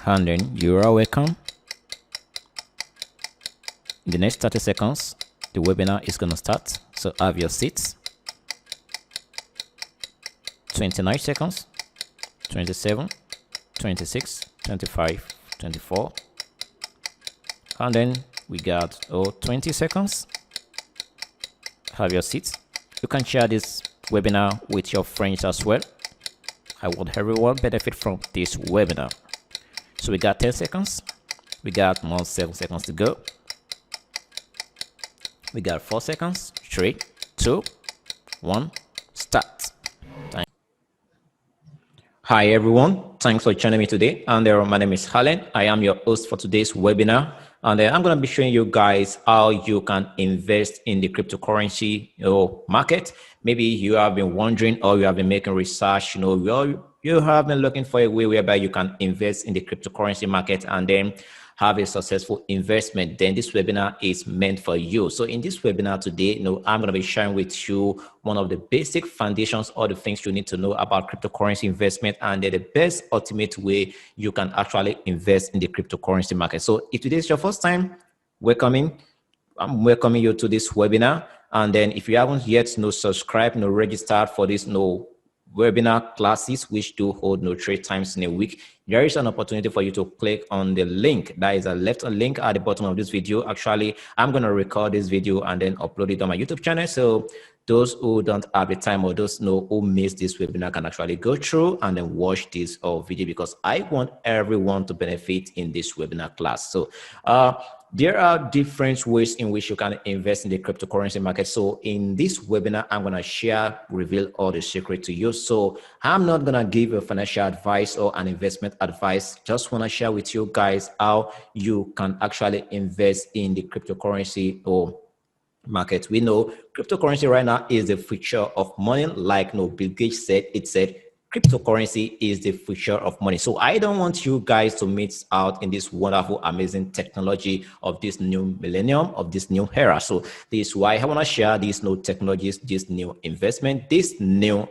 and then you are welcome. In the next 30 seconds, the webinar is going to start. So have your seats. 29 seconds, 27, 26, 25, 24. And then we got 20 seconds. Have your seats. You can share this webinar with your friends as well. I want everyone benefit from this webinar. So we got 10 seconds. We got more 7 seconds to go. We got 4 seconds. 3, 2, 1, start. Hi everyone, thanks for joining me today. And my name is Helen. I am your host for today's webinar. And I'm going to be showing you guys how you can invest in the cryptocurrency market. Maybe you have been wondering, or you have been making research, you have been looking for a way whereby you can invest in the cryptocurrency market and then have a successful investment. Then this webinar is meant for you. So in this webinar today, I'm going to be sharing with you one of the basic foundations, all the things you need to know about cryptocurrency investment, and the best ultimate way you can actually invest in the cryptocurrency market. So if today is your first time, I'm welcoming you to this webinar. And then if you haven't yet subscribed, registered for this webinar classes, which do hold 3 times in a week, there is an opportunity for you to click on the link that is a left link at the bottom of this video. Actually, I'm going to record this video and then upload it on my YouTube channel. So those who don't have the time or those who missed this webinar can actually go through and then watch this video, because I want everyone to benefit in this webinar class. So there are different ways in which you can invest in the cryptocurrency market. So in this webinar, I'm going to reveal all the secrets to you. So I'm not going to give you financial advice or an investment advice. Just want to share with you guys how you can actually invest in the cryptocurrency market. We know cryptocurrency right now is the future of money. Like Bill Gates said, cryptocurrency is the future of money. So I don't want you guys to miss out in this wonderful, amazing technology of this new millennium, of this new era. So this is why I want to share these new technologies, this new investment, this new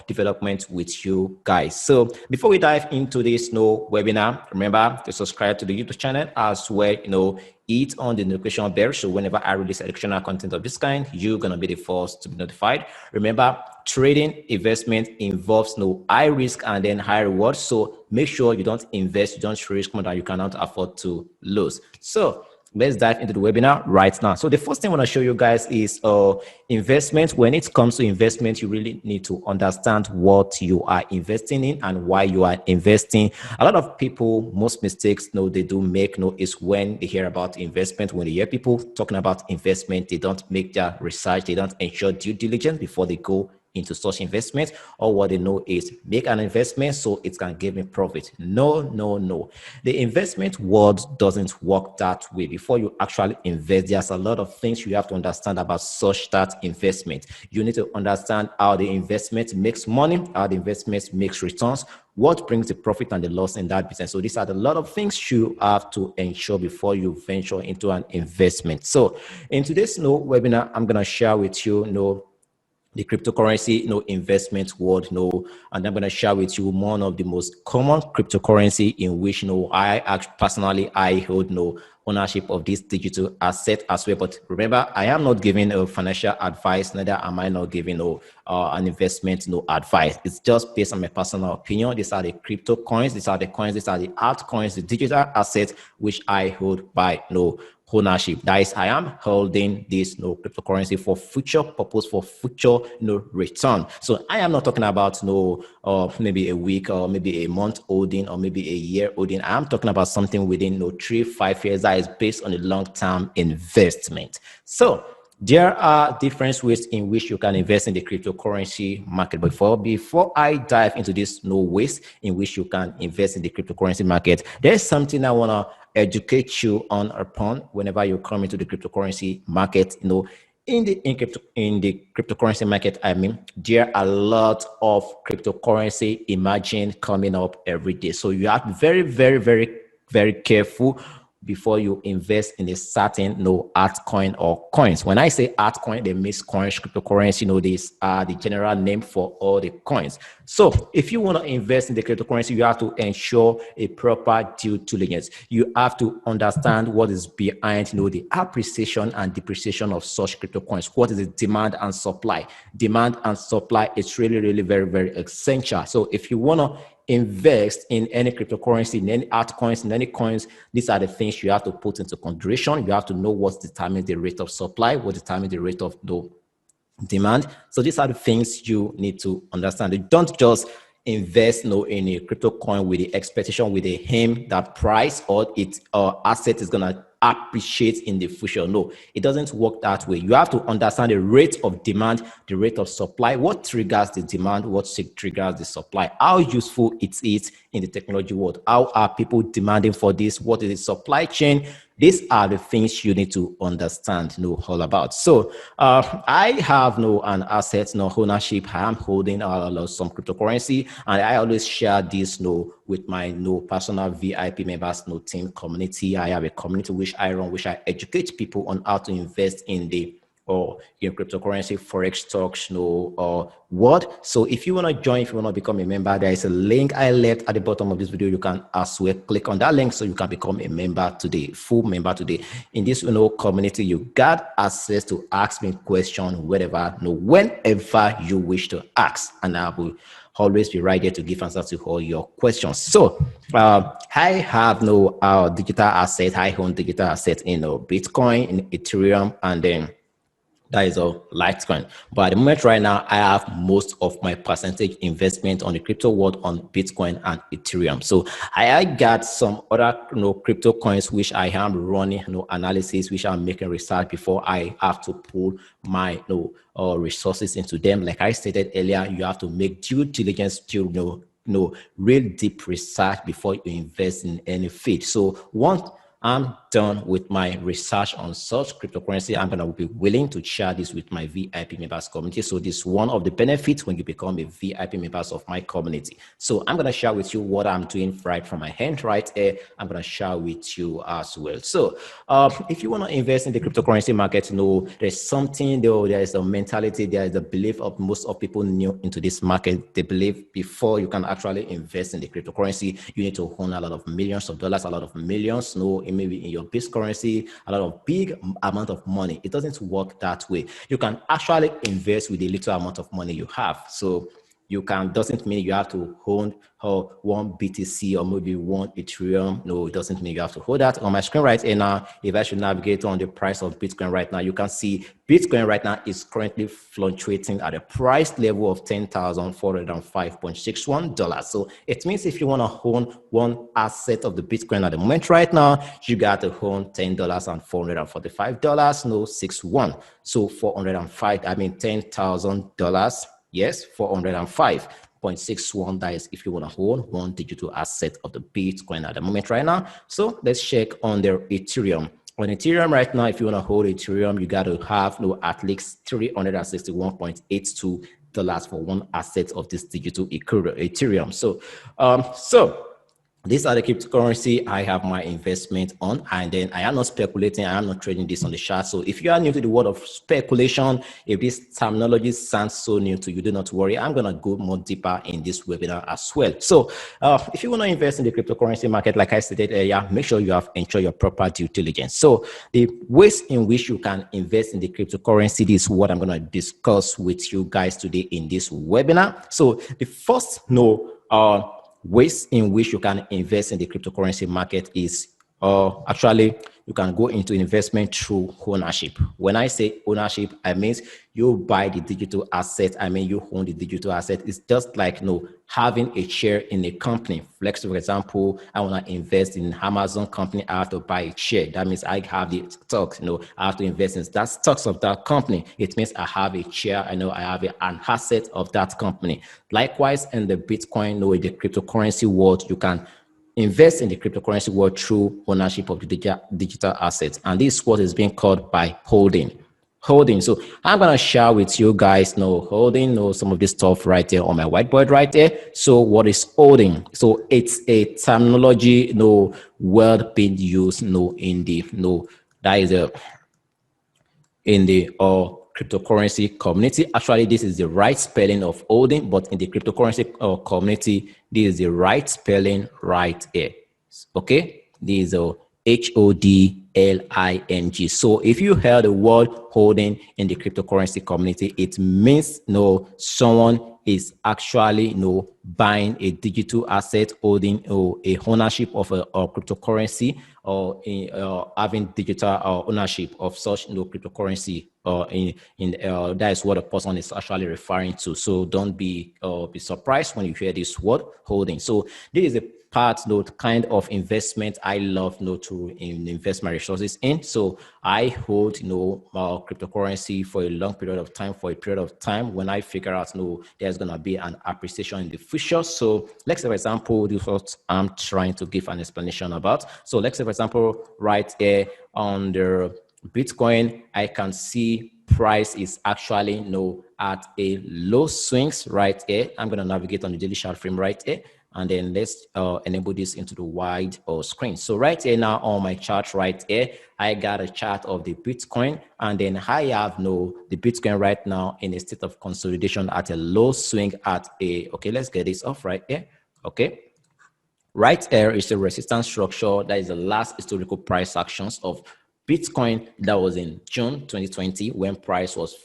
development with you guys. So before we dive into this new webinar, remember to subscribe to the YouTube channel as well. Hit on the notification bell, so whenever I release additional content of this kind, you're gonna be the first to be notified. Remember, trading investment involves high risk and then high reward. So make sure you don't invest, you don't risk more than you cannot afford to lose. So let's dive into the webinar right now. So the first thing I want to show you guys is investment. When it comes to investment, you really need to understand what you are investing in and why you are investing. A lot of people, most mistakes they do make is when they hear about investment. When they hear people talking about investment, they don't make their research, they don't ensure due diligence before they go into such investment, or what they know is make an investment so it can give me profit. No. The investment world doesn't work that way. Before you actually invest, there's a lot of things you have to understand about such that investment. You need to understand how the investment makes money, how the investment makes returns, what brings the profit and the loss in that business. So these are a lot of things you have to ensure before you venture into an investment. So in today's webinar, I'm going to share with you the cryptocurrency investment world, and I'm going to share with you one of the most common cryptocurrency in which I hold ownership of this digital asset as well. But remember, I am not giving financial advice, neither am I not giving an investment advice. It's just based on my personal opinion. These are the crypto coins, these are the coins, these are the altcoins, the digital assets which I hold by ownership. That is, I am holding this cryptocurrency for future purpose, for future return. So I am not talking about maybe a week or maybe a month holding or maybe a year holding. I am talking about something within 3-5 years that is based on a long-term investment. So there are different ways in which you can invest in the cryptocurrency market. Before I dive into this ways in which you can invest in the cryptocurrency market, there's something I want to educate you upon whenever you come into the cryptocurrency market. In the cryptocurrency market, there are a lot of cryptocurrency emerging coming up every day. So you have to be very, very, very, very careful before you invest in a certain altcoin or coins. When I say altcoin, they mean coins, cryptocurrency. These are the general name for all the coins. So if you want to invest in the cryptocurrency, you have to ensure a proper due diligence. You have to understand what is behind the appreciation and depreciation of such crypto coins. What is the demand and supply? Demand and supply is really, really very, very essential. So if you want to invest in any cryptocurrency, in any altcoins, in any coins, these are the things you have to put into consideration. You have to know what determines the rate of supply, what determines the rate of the demand. So these are the things you need to understand. You don't just invest in a crypto coin with the expectation, with the aim that price or its asset is going to appreciate in the future. No, it doesn't work that way. You have to understand the rate of demand, the rate of supply, what triggers the demand, what triggers the supply, how useful it is in the technology world, how are people demanding for this, what is the supply chain. These are the things you need to understand, all about. So I have an asset, ownership. I am holding some cryptocurrency, and I always share this with my personal VIP members, team community. I have a community which I run, which I educate people on how to invest in the cryptocurrency, forex stocks, or what. So if you want to join, if you want to become a member, there is a link I left at the bottom of this video. You can as well click on that link so you can become a member today, full member today. In this community, you got access to ask me questions whenever you wish to ask, and I will always be right there to give answers to all your questions. So I have digital asset. I own digital asset in Bitcoin, in Ethereum, and then that is a Litecoin. But at the moment right now, I have most of my percentage investment on the crypto world on Bitcoin and Ethereum. So I got some other crypto coins which I am running analysis, which I'm making research before I have to pull my resources into them. Like I stated earlier, you have to make due diligence, real deep research before you invest in any feed. So once I'm done with my research on such cryptocurrency, I'm going to be willing to share this with my VIP members community. So this is one of the benefits when you become a VIP members of my community. So I'm going to share with you what I'm doing right from my hand right here. I'm going to share with you as well. So if you want to invest in the cryptocurrency market, there's something, there is a mentality, there is a belief of most of people new into this market. They believe before you can actually invest in the cryptocurrency, you need to own a lot of millions of dollars, a lot of millions, maybe in your base currency, a lot of big amount of money. It doesn't work that way. You can actually invest with a little amount of money you have. So you can, doesn't mean you have to own one BTC or maybe one Ethereum. No, it doesn't mean you have to hold that. On my screen right here now, if I should navigate on the price of Bitcoin right now, you can see Bitcoin right now is currently fluctuating at a price level of $10,405.61. So it means if you want to own one asset of the Bitcoin at the moment right now, you got to own $10,445.61. So 405, I mean $10,000. Yes, 405.61. That is if you want to hold one digital asset of the Bitcoin at the moment right now. So let's check on the Ethereum. On Ethereum right now, if you want to hold Ethereum, you got to have at least $361.82 for one asset of this digital Ethereum. So these are the cryptocurrency I have my investment on, and then I am not speculating. I am not trading this on the chart. So if you are new to the world of speculation, if this terminology sounds so new to you, do not worry. I'm going to go more deeper in this webinar as well. So if you want to invest in the cryptocurrency market, like I stated earlier, make sure you have ensured your proper due diligence. So the ways in which you can invest in the cryptocurrency, this is what I'm going to discuss with you guys today in this webinar. So the first ways in which you can invest in the cryptocurrency market is actually you can go into investment through ownership. When I say ownership, I mean you buy the digital asset. I mean you own the digital asset. It's just like having a share in a company. Flex, for example, I want to invest in Amazon company. I have to buy a share. That means I have the stocks. I have to invest in that stocks of that company. It means I have a share. I know I have an asset of that company. Likewise, in the Bitcoin, the cryptocurrency world, you can invest in the cryptocurrency world through ownership of the digital assets. And this is what is being called by holding. holding. So I'm gonna share with you guys holding some of this stuff right there on my whiteboard right there. So what is holding? So it's a terminology word being used in the that is a in the cryptocurrency community. Actually, this is the right spelling of holding, but in the cryptocurrency community, this is the right spelling right here. Okay, this is a HODLING. So if you heard the word holding in the cryptocurrency community, it means someone is actually buying a digital asset, holding a ownership of a cryptocurrency, or having digital ownership of such cryptocurrency. That is what a person is actually referring to. So don't be surprised when you hear this word holding. So this is a part, kind of investment I love to invest my resources in. So I hold cryptocurrency for a long period of time, when I figure out there's gonna be an appreciation in the future. So let's say, for example, this is what I'm trying to give an explanation about. So let's say, for example, right here on the Bitcoin, I can see price is actually at a low swings right here. I'm going to navigate on the daily chart frame right here, and then let's enable this into the wide screen. So right here now on my chart right here, I got a chart of the Bitcoin, and then I have the Bitcoin right now in a state of consolidation at a low swing at a, okay, let's get this off right here. Okay, right here is the resistance structure. That is the last historical price actions of Bitcoin. That was in June 2020 when price was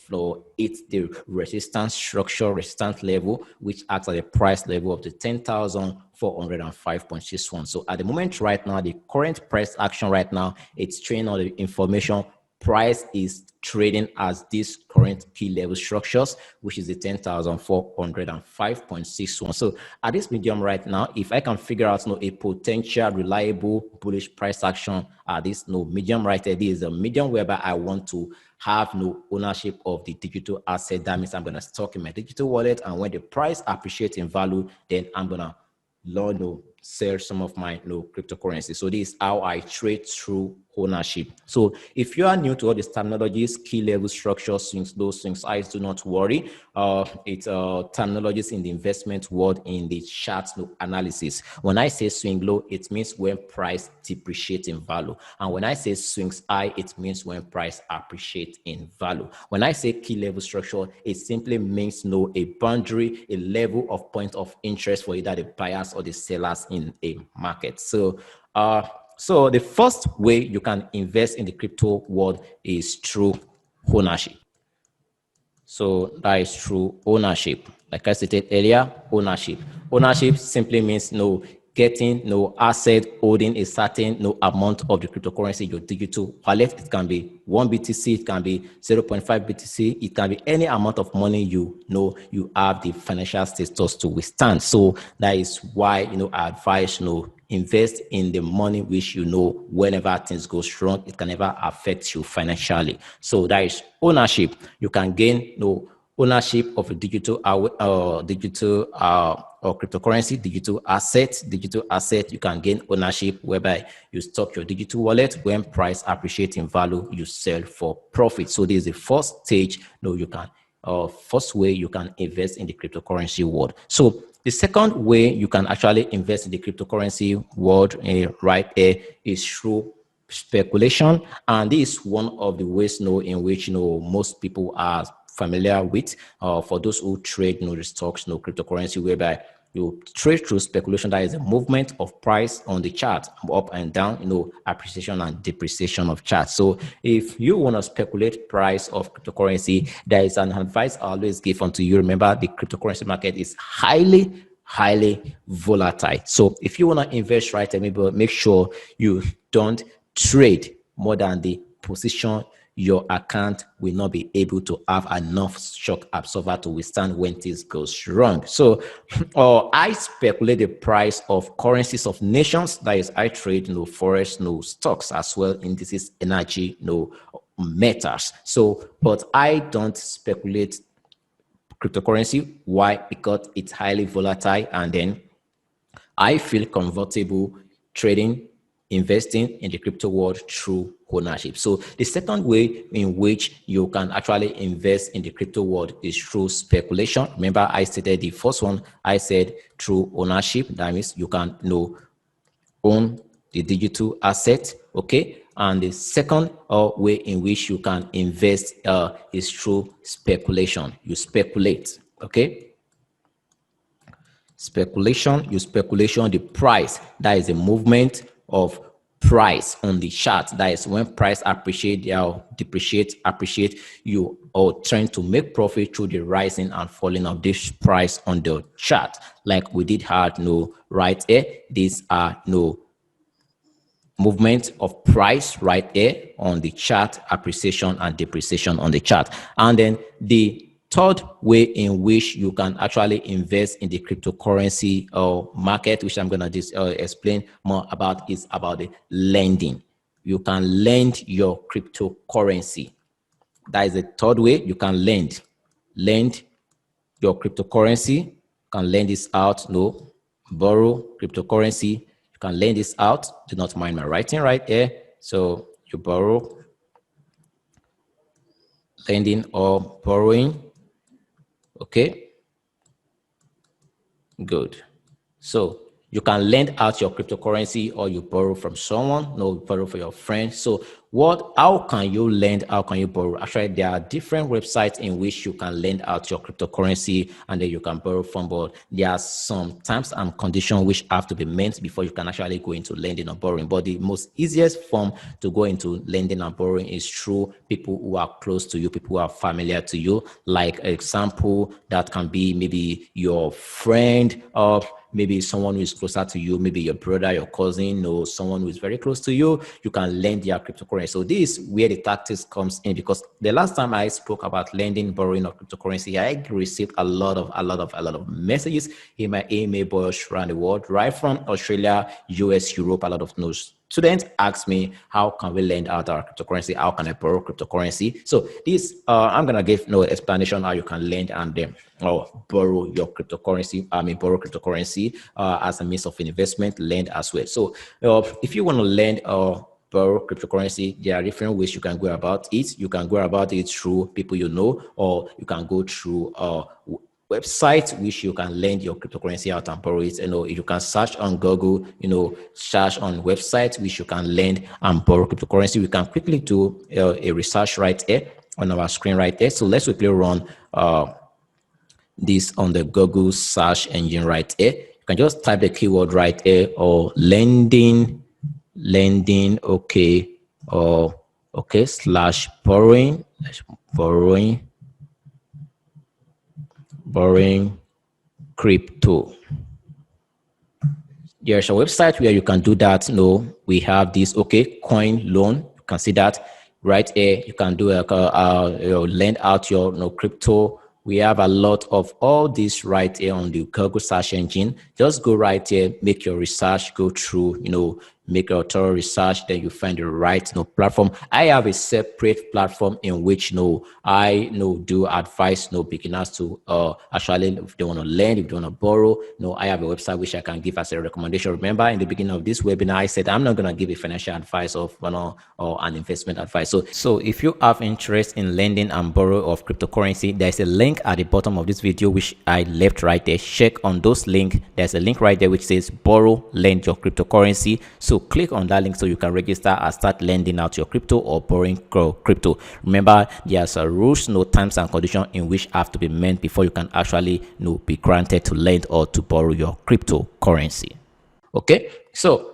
hit the resistance structure, resistance level, which acts at the price level of the 10,405.61. So at the moment right now, the current price action right now, it's trading on the information price is trading as this current key level structures, which is the 10,405.61. So at this medium right now, if I can figure out a potential reliable bullish price action at this medium right there, this is a medium whereby I want to have ownership of the digital asset. That means I'm going to stock in my digital wallet, and when the price appreciates in value, then I'm going to sell some of my cryptocurrency. So this is how I trade through ownership. So if you are new to all these terminologies, key level structure, swings, those swings, eyes, do not worry. It's terminologies in the investment world in the chart analysis. When I say swing low, it means when price depreciates in value. And when I say swings high, it means when price appreciates in value. When I say key level structure, it simply means a boundary, a level of point of interest for either the buyers or the sellers in a market. So so the first way you can invest in the crypto world is through ownership. So that is through ownership. Like I stated earlier, ownership. Ownership simply means getting asset, holding a certain amount of the cryptocurrency, your digital wallet. It can be 1 BTC, it can be 0.5 BTC, it can be any amount of money you have the financial status to withstand. So that is why I advise invest in the money which whenever things go wrong, it can never affect you financially. So that is ownership. You can gain ownership of a digital or cryptocurrency, digital asset. You can gain ownership whereby you stock your digital wallet. When price appreciates in value, you sell for profit. So this is the first stage you can first way you can invest in the cryptocurrency world. So the second way you can actually invest in the cryptocurrency world right here is through speculation. And this is one of the ways in which most people are familiar with. For those who trade the stocks, cryptocurrency, whereby you trade through speculation. That is a movement of price on the chart, up and down, appreciation and depreciation of charts. So if you want to speculate price of cryptocurrency, there is an advice I always give unto you. Remember, the cryptocurrency market is highly volatile. So if you want to invest right, make sure you don't trade more than the position your account will not be able to have enough shock absorber to withstand when things goes wrong. So I speculate the price of currencies of nations. That is, I trade forex, stocks as well, indices, energy, metals. So but I don't speculate cryptocurrency. Why? Because it's highly volatile, and then I feel comfortable trading investing in the crypto world through ownership. So the second way in which you can actually invest in the crypto world is through speculation. Remember, I stated the first one, I said through ownership. That means you can own the digital asset. Okay. And the second way in which you can invest is through speculation. You speculate. Okay. Speculation, you speculate on the price. That is the movement of price on the chart. That is when price appreciate or depreciate, appreciate. You are trying to make profit through the rising and falling of this price on the chart, like we did have right here. These are movement of price right here on the chart, appreciation and depreciation on the chart. And then the third way in which you can actually invest in the cryptocurrency market, which I'm going to just explain more about, is about the lending. You can lend your cryptocurrency. That is the third way. You can lend your cryptocurrency. You can lend this out. Borrow cryptocurrency. You can lend this out. Do not mind my writing right here. So you borrow, lending or borrowing. Okay, good. So you can lend out your cryptocurrency or you borrow from someone, borrow for your friend. So how can you lend? How can you borrow? Actually, there are different websites in which you can lend out your cryptocurrency and then you can borrow from, but there are some terms and conditions which have to be met before you can actually go into lending or borrowing. But the most easiest form to go into lending and borrowing is through people who are close to you, people who are familiar to you. Like example, that can be maybe your friend or maybe someone who is closer to you, maybe your brother, your cousin, or someone who is very close to you. You can lend their cryptocurrency. So this is where the tactics comes in, because the last time I spoke about lending, borrowing of cryptocurrency, I received a lot of messages in my email box around the world, right from Australia, US, Europe. A lot of those students ask me, how can we lend out our cryptocurrency? How can I borrow cryptocurrency? So this, I'm going to give no explanation how you can lend and then borrow your cryptocurrency. Borrow cryptocurrency as a means of investment, lend as well. So if you want to lend or borrow cryptocurrency, there are different ways you can go about it. You can go about it through people you know, or you can go through website which you can lend your cryptocurrency out and borrow it. You can search on Google, search on websites which you can lend and borrow cryptocurrency. We can quickly do a research right here on our screen right there. So let's quickly run this on the Google search engine right here. You can just type the keyword right here, or lending, okay, or okay, slash borrowing crypto. There's a website where you can do that. We have this, okay, coin loan. You can see that right here. You can do lend out your crypto. We have a lot of all this right here on the Google search engine. Just go right here, make your research, go through, make your thorough research, then you find the right platform. I have a separate platform in which I do advise beginners to actually, if they want to lend, if they want to borrow, I have a website which I can give as a recommendation. Remember, in the beginning of this webinar, I said I'm not going to give a financial advice of or an investment advice. So if you have interest in lending and borrow of cryptocurrency, there's a link at the bottom of this video which I left right there. Check on those links. There's a link right there which says borrow, lend your cryptocurrency. So click on that link so you can register and start lending out your crypto or borrowing crypto. Remember, there's a rules, terms and conditions in which have to be met before you can actually be granted to lend or to borrow your cryptocurrency. Okay, so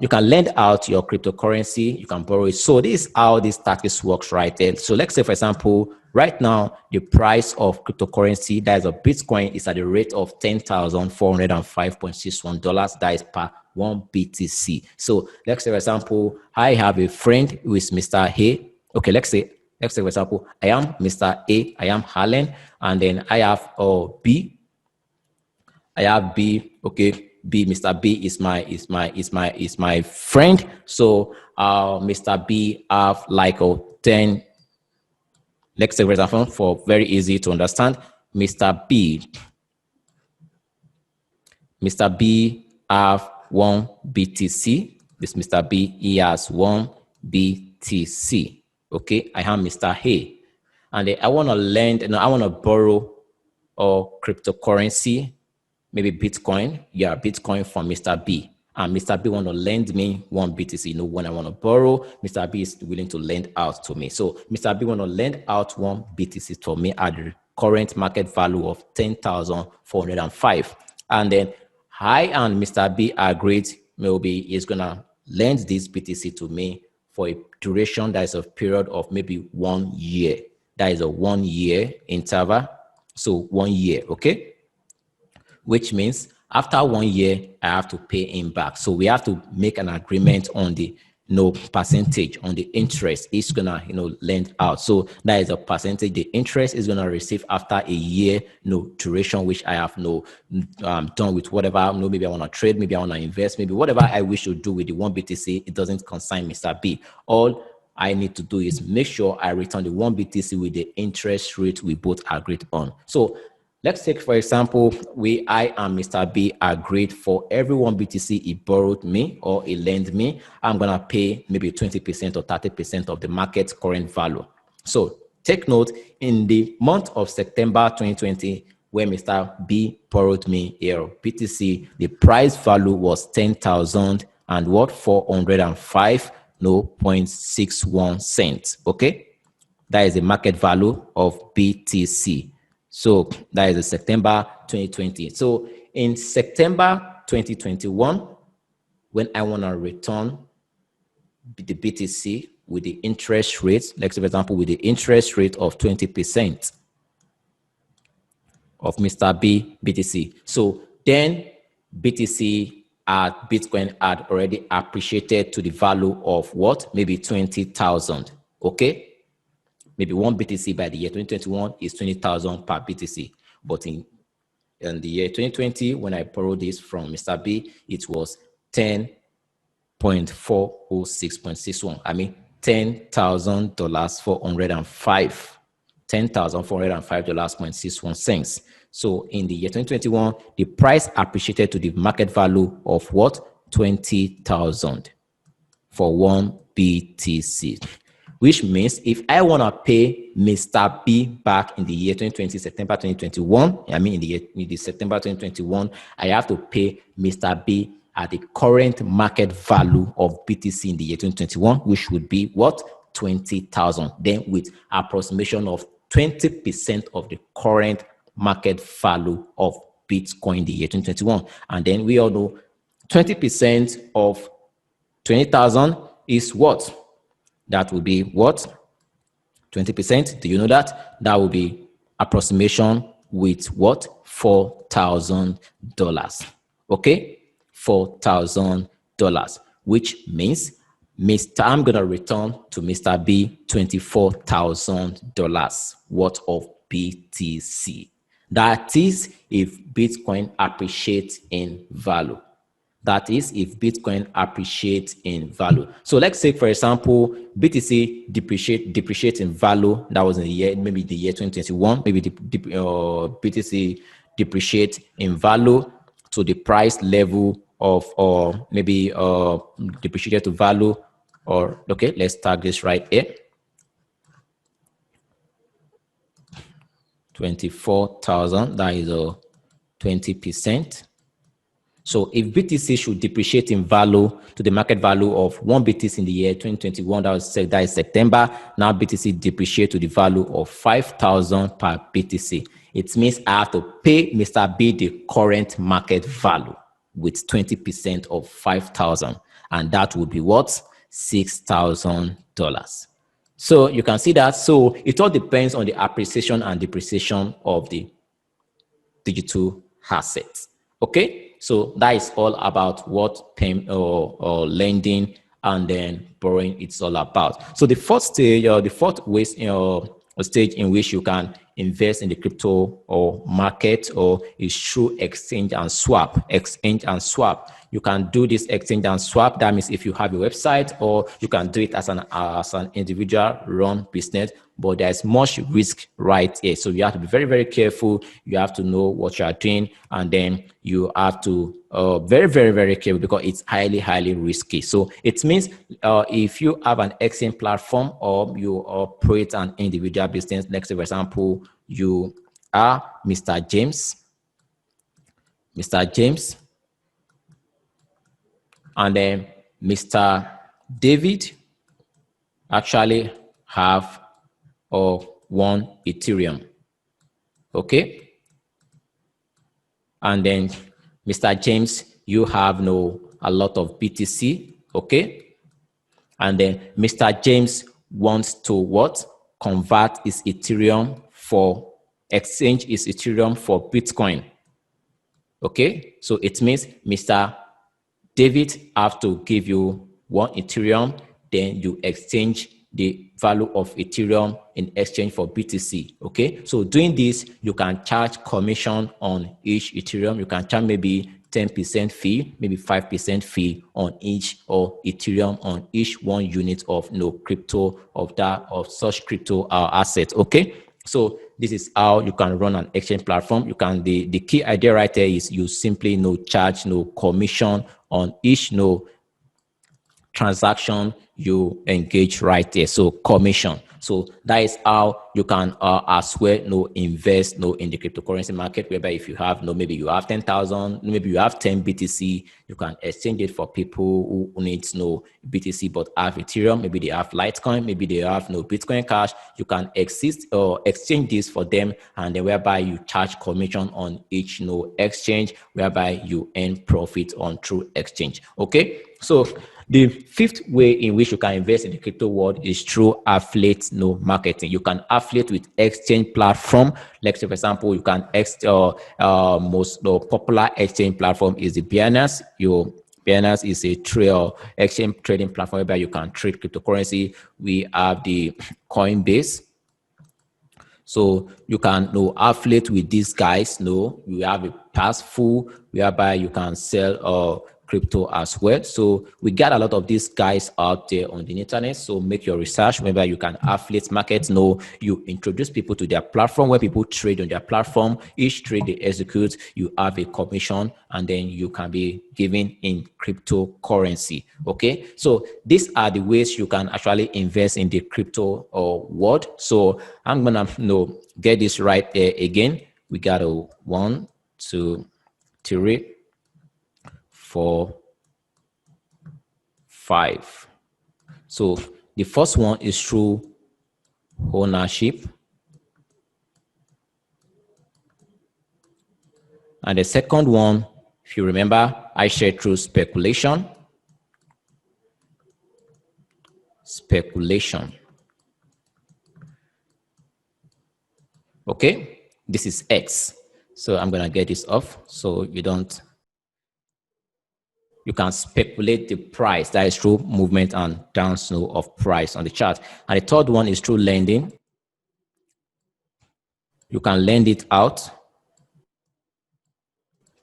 you can lend out your cryptocurrency, you can borrow it. So this is how this tactics works right there. So let's say, for example, right now the price of cryptocurrency, that is a Bitcoin, is at the rate of $10,405.61. That is per 1 BTC. So let's say, for example, I have a friend who is Mr. A. Okay, let's say for example, I am Mr. A, I am Harlan, and then I have B. I have B. Okay, B, Mr. B is my friend. So Mr. B have like 10. Let's say, for example, for very easy to understand, Mr. B have 1 BTC. This Mr. B, he has 1 BTC. Okay, I am Mr. A. And I want to lend, I want to borrow or cryptocurrency, maybe Bitcoin. Yeah, Bitcoin from Mr. B. And Mr. B want to lend me 1 BTC. When I want to borrow, Mr. B is willing to lend out to me. So Mr. B want to lend out 1 BTC to me at the current market value of 10,405. And then I and Mr. B agreed maybe he's gonna lend this BTC to me for a duration that is a period of maybe 1 year. That is a 1 year interval. So 1 year, okay? Which means after 1 year, I have to pay him back. So we have to make an agreement on the percentage on the interest it's gonna lend out. So that is a percentage the interest is gonna receive after a year duration, which I have done with whatever. Maybe I want to trade, maybe I want to invest, maybe whatever I wish to do with the 1 BTC. It doesn't concern Mr. B. All I need to do is make sure I return the 1 BTC with the interest rate we both agreed on. So let's take, for example, I and Mr. B agreed for every 1 BTC he borrowed me or he lent me, I'm going to pay maybe 20% or 30% of the market current value. So take note, in the month of September 2020, when Mr. B borrowed me a BTC, the price value was 10,000 and what? 405.61 cents. Okay, that is the market value of BTC. So that is September 2020. So in September 2021, when I want to return the BTC with the interest rate, like for example, with the interest rate of 20% of Mr. B BTC. So then BTC at Bitcoin had already appreciated to the value of what? Maybe 20,000. Okay. Maybe 1 BTC by the year 2021 is 20,000 per BTC. But in the year 2020, when I borrowed this from Mr. B, it was 10.406.61. I mean, $10,405. $10,405.61. So in the year 2021, the price appreciated to the market value of what? 20,000 for 1 BTC. Which means if I want to pay Mr. B back in the year 2020, September 2021, I mean in the September 2021, I have to pay Mr. B at the current market value of BTC in the year 2021, which would be what? 20,000. Then with approximation of 20% of the current market value of Bitcoin in the year 2021. And then we all know 20% of 20,000 is what? That will be what? 20%. Do you know that? That will be approximation with what? $4,000. Okay? $4,000, which means I'm going to return to Mr. B $24,000 worth of BTC. That is if Bitcoin appreciates in value. That is if Bitcoin appreciates in value. So let's say, for example, BTC depreciate in value. That was in the year, maybe the year 2021. Maybe BTC depreciate in value to the price level of, or maybe depreciated to value, or okay, let's tag this right here. 24,000. That is a 20%. So if BTC should depreciate in value to the market value of 1 BTC in the year 2021, that is September, now BTC depreciate to the value of 5,000 per BTC. It means I have to pay Mr. B the current market value with 20% of 5,000. And that would be what? $6,000. So you can see that. So it all depends on the appreciation and depreciation of the digital assets. Okay. So that is all about what paying or lending and then borrowing it's all about. So the fourth stage, or the fourth way, stage in which you can invest in the crypto or market, or is through exchange and swap. Exchange and swap. You can do this exchange and swap. That means if you have a website, or you can do it as an individual run business, but there's much risk right here. So you have to be very, very careful. You have to know what you are doing, and then you have to very, very, very careful, because it's highly, highly risky. So it means if you have an exchange platform, or you operate an individual business, like say, for example, you are Mr. James, and then Mr. David actually have 1 Ethereum. Okay. And then Mr. James, you have a lot of BTC. Okay. And then Mr. James wants to what? Convert his Ethereum for exchange his Ethereum for Bitcoin. Okay. So it means Mr. David have to give you 1 Ethereum, then you exchange the value of Ethereum in exchange for BTC. Okay, so doing this, you can charge commission on each Ethereum. You can charge maybe 10% fee, maybe 5% fee on each or Ethereum, on each 1 unit of crypto of such crypto asset. Okay, so this is how you can run an exchange platform. You can the key idea right there is you simply charge commission on each transaction you engage right there. So commission. So that is how you can as well invest in the cryptocurrency market, whereby if you have maybe you have 10,000, maybe you have 10 BTC, you can exchange it for people who needs BTC but have Ethereum, maybe they have Litecoin, maybe they have Bitcoin Cash. You can exchange this for them, and then whereby you charge commission on each exchange, whereby you earn profit on through exchange. Okay, so the 5th way in which you can invest in the crypto world is through affiliate marketing. You can affiliate with exchange platform. Like, say, for example, you can most popular exchange platform is the Binance. Binance is a exchange trading platform where you can trade cryptocurrency. We have the Coinbase. So you can affiliate with these guys. We have a Passful, whereby you can sell crypto as well. So we got a lot of these guys out there on the internet. So make your research. Whether you can affiliate markets, you introduce people to their platform, where people trade on their platform. Each trade they execute, you have a commission, and then you can be given in cryptocurrency. Okay, so these are the ways you can actually invest in the crypto world. So I'm gonna get this right there again. We got a 1, 2, 3, 4, 5. So the first one is through ownership, and the second one, if you remember, I shared through speculation. Okay, this is X. So I'm gonna get this off so you can speculate the price. That is through movement and down of price on the chart. And the third one is through lending. You can lend it out.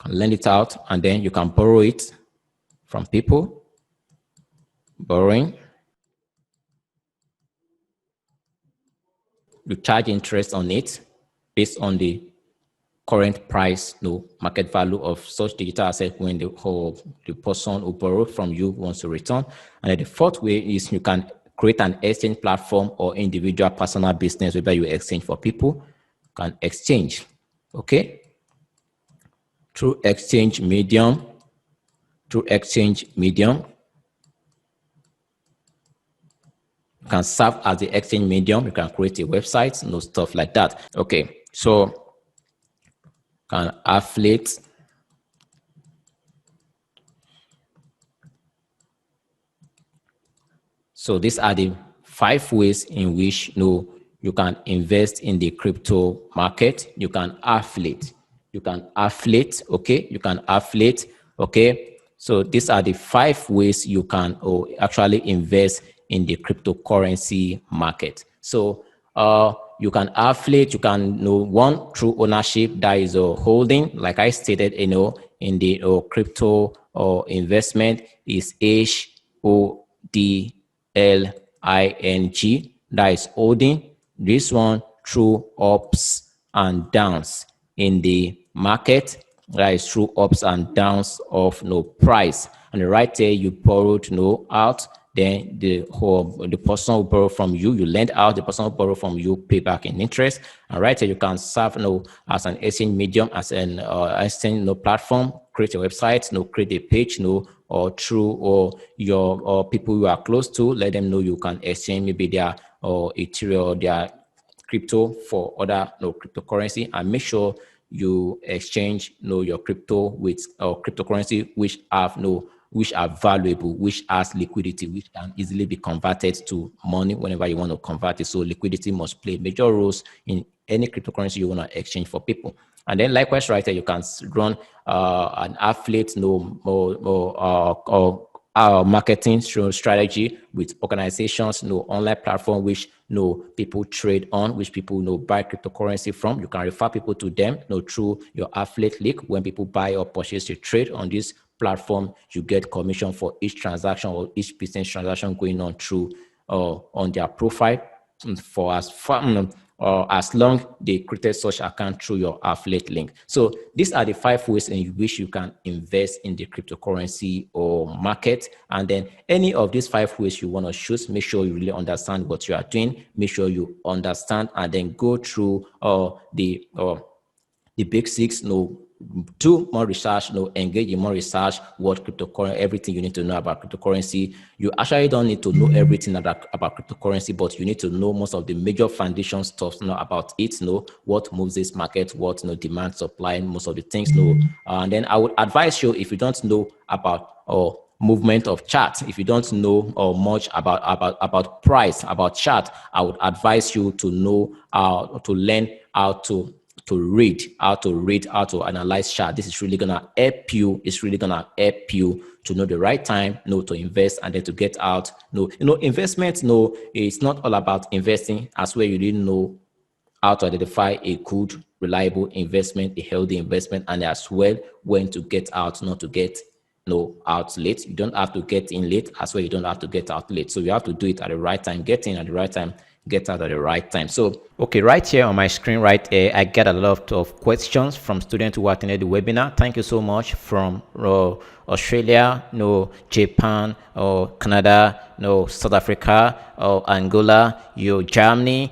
And then you can borrow it from people. Borrowing. You charge interest on it based on the current price, market value of such digital asset when the person who borrowed from you wants to return. And then the 4th way is you can create an exchange platform or individual personal business whereby you exchange for people. You can exchange, okay, through exchange medium. You can serve as the exchange medium. You can create a website, stuff like that. Okay, so can affiliate. So these are the 5 ways in which you can invest in the crypto market. You can affiliate. Okay, so these are the 5 ways you can actually invest in the cryptocurrency market. So you can affiliate, you can one through ownership, that is a holding, like I stated, in the crypto or investment is HODLING, that is holding. This one through ups and downs in the market, that is through ups and downs of price. And right there, you borrowed out, then the person will borrow from you, you lend out, the person will borrow from you, pay back in interest. And right here, you can serve as an exchange medium, as an exchange platform, create a website, create a page, or through your people you are close to, let them know you can exchange maybe their Ethereum or their crypto for other cryptocurrency, and make sure you exchange your crypto with cryptocurrency which have which are valuable, which has liquidity, which can easily be converted to money whenever you want to convert it. So liquidity must play major roles in any cryptocurrency you want to exchange for people. And then likewise, right here, you can run an affiliate or marketing strategy with organizations, online platform which people trade on, which people buy cryptocurrency from. You can refer people to them through your affiliate link. When people buy or purchase a trade on this platform, you get commission for each transaction or each business transaction going on through on their profile for as long they created such account through your affiliate link. So these are the 5 ways in which you can invest in the cryptocurrency or market. And then any of these 5 ways you want to choose, make sure you really understand what you are doing. Make sure you understand and then go through the big 6, do more research, engage in more research, what cryptocurrency, everything you need to know about cryptocurrency. You actually don't need to know everything about cryptocurrency, but you need to know most of the major foundation stuff about it, what moves this market, what demand, supply, most of the things, and then I would advise you, if you don't know about movement of chart, if you don't know much about price, about chart, I would advise you to know to learn how to read, how to analyze chart. This is really gonna help you. It's really gonna help you to know the right time, to invest, and then to get out. Investment, it's not all about investing as well. You didn't know how to identify a good, reliable investment, a healthy investment, and as well when to get out, not to get out late. You don't have to get in late as well. You don't have to get out late. So you have to do it at the right time, get in at the right time, get out at the right time. So, okay, right here on my screen, right here, I get a lot of questions from students who attended the webinar. Thank you so much from Australia, Japan, Canada, South Africa, Angola, Germany,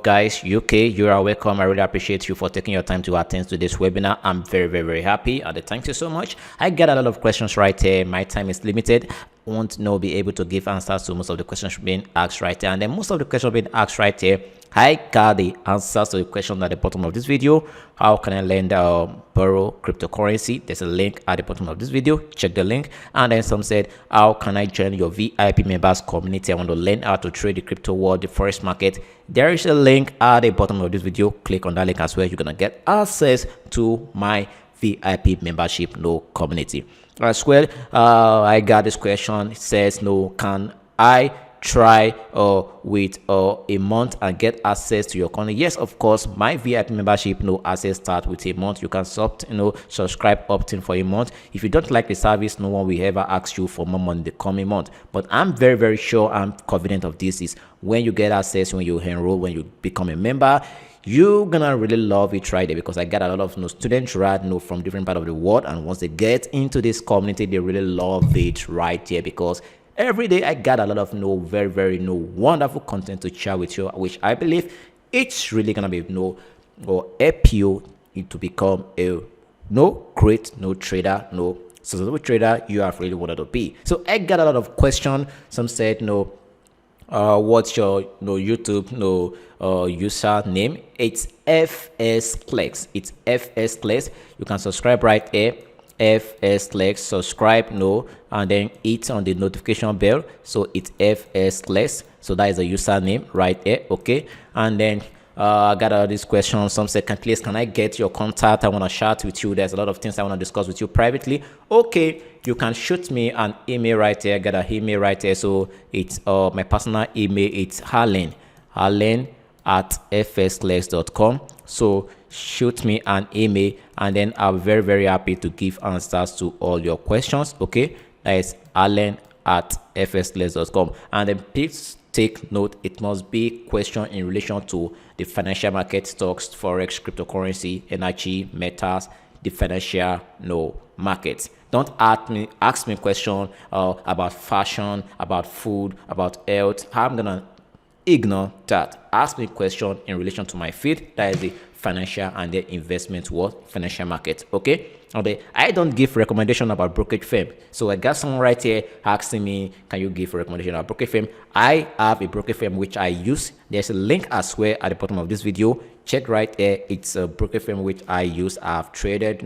guys, UK, you are welcome. I really appreciate you for taking your time to attend to this webinar. I'm very, very, very happy. And thank you so much. I get a lot of questions right here. My time is limited. Won't be able to give answers to most of the questions being asked right here, and then most of the questions being asked right here, I got the answers to the question at the bottom of this video. How can I lend borrow cryptocurrency? There's a link at the bottom of this video. Check the link. And then some said, how can I join your VIP members community? I want to learn how to trade the crypto world, the forex market. There is a link at the bottom of this video. Click on that link as well. You're gonna get access to my VIP membership community as well. I got this question. It says, can I try with a month and get access to your content? Yes, of course. My VIP membership access start with a month. You can subscribe opt-in for a month. If you don't like the service, no one will ever ask you for more money the coming month. But I'm very, very sure, I'm confident of this, is when you get access, when you enroll, when you become a member, you're gonna really love it right there, because I get a lot of students right from different part of the world, and once they get into this community, they really love it right there, because every day I got a lot of very, very wonderful content to share with you, which I believe it's really gonna be or help you to become a great trader, successful trader you have really wanted to be. So I got a lot of questions. Some said what's your YouTube username? It's Fxklex. It's Fxklex. You can subscribe right here. Fxklex, subscribe, and then hit on the notification bell. So it's Fxklex. So that is the username right here. Okay, and then I got all these questions. Some say, can I get your contact? I want to chat with you. There's a lot of things I want to discuss with you privately. Okay, you can shoot me an email right here. I got an email right here. So it's my personal email. It's Harlen at fxklex.com. So shoot me an email, and then I'll be very, very happy to give answers to all your questions. Okay, that is Allen at fxklex.com. And then please take note, it must be question in relation to the financial market, stocks, forex, cryptocurrency, energy, metals, the financial markets. Don't ask me question about fashion, about food, about health. I'm gonna ignore that. Ask me question in relation to my field, that is the financial and the investment world, financial market. Okay, I don't give recommendation about brokerage firm. So I got someone right here asking me, can you give a recommendation about brokerage firm? I have a brokerage firm which I use. There's a link as well at the bottom of this video. Check right there. It's a brokerage firm which I use. I've traded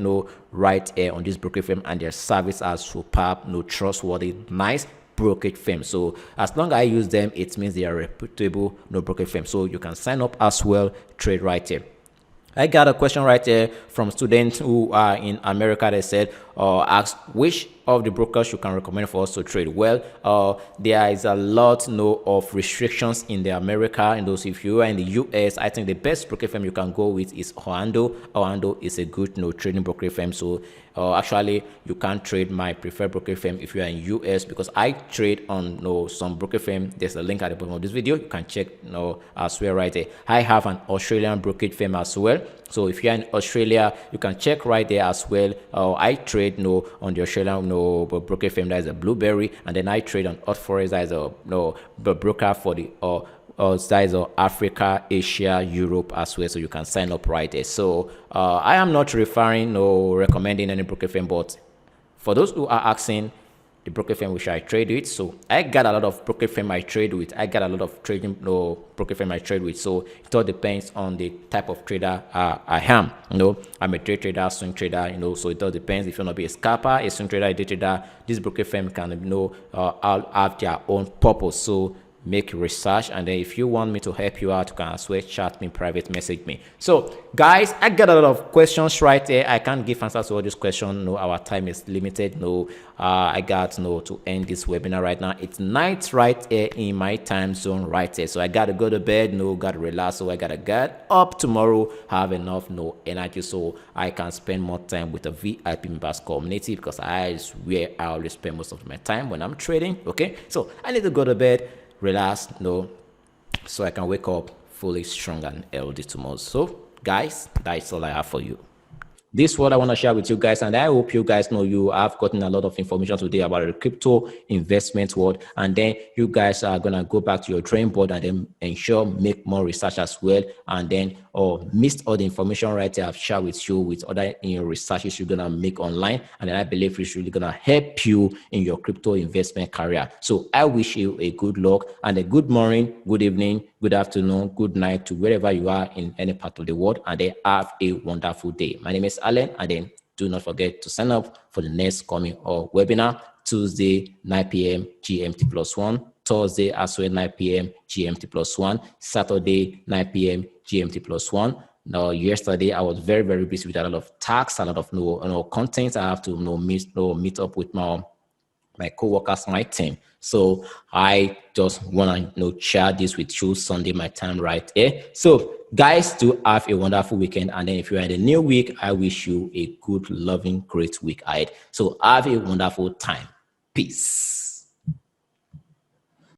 right here on this brokerage firm, and their service are superb, trustworthy, nice brokerage firm. So as long as I use them, it means they are reputable, brokerage firm. So you can sign up as well, trade right here. I got a question right here from students who are in America. They said, ask which of the brokers you can recommend for us to trade. Well, there is a lot of restrictions in the America. And those, if you are in the US, I think the best brokerage firm you can go with is Orlando. Orlando is a good trading brokerage firm. So actually, you can't trade my preferred brokerage firm if you are in US, because I trade on some brokerage firm. There's a link at the bottom of this video. You can check as well right there. I have an Australian brokerage firm as well. So if you're in Australia, you can check right there as well. I trade on the Australian brokerage firm, that is a Blueberry, and then I trade on Hotforex, that is a broker for the size of Africa, Asia, Europe as well. So you can sign up right there. So I am not recommending any brokerage firm, but for those who are asking the brokerage firm which I trade with, so I got a lot of brokerage firm I trade with. I got a lot of trading brokerage firm I trade with. So it all depends on the type of trader I am. I'm a day trader, swing trader. So it all depends. If you want to be a scalper, a swing trader, a day trader, this brokerage firm can have their own purpose. So make research, and then if you want me to help you out, you can as well chat me, private message me. So guys, I got a lot of questions right there. I can't give answers to all these questions. Our time is limited. I got to end this webinar right now. It's night right here in my time zone right there. So I gotta go to bed. Gotta relax. So I gotta get up tomorrow, have enough energy, so I can spend more time with the VIP members community, because I is where I always spend most of my time when I'm trading. Okay, so I need to go to bed, relax, so I can wake up fully strong and healthy tomorrow. So guys, that's all I have for you. This is what I want to share with you guys, and I hope you guys you have gotten a lot of information today about the crypto investment world, and then you guys are gonna go back to your drawing board and then ensure make more research as well, and then missed all the information right there I've shared with you with other researches you're gonna make online, and then I believe it's really gonna help you in your crypto investment career. So I wish you a good luck and a good morning, good evening, good afternoon, good night to wherever you are in any part of the world, and then have a wonderful day. My name is Allen, and then do not forget to sign up for the next coming webinar, Tuesday 9 p.m. GMT +1, Thursday as well 9 p.m. GMT +1, Saturday 9 p.m. GMT +1. Now, yesterday I was very, very busy with a lot of tasks, a lot of content. I have to meet up with my co-workers, my team. So I just want to share this with you Sunday, my time right here. So guys, do have a wonderful weekend. And then if you're in the new week, I wish you a good, loving, great week ahead. So have a wonderful time. Peace.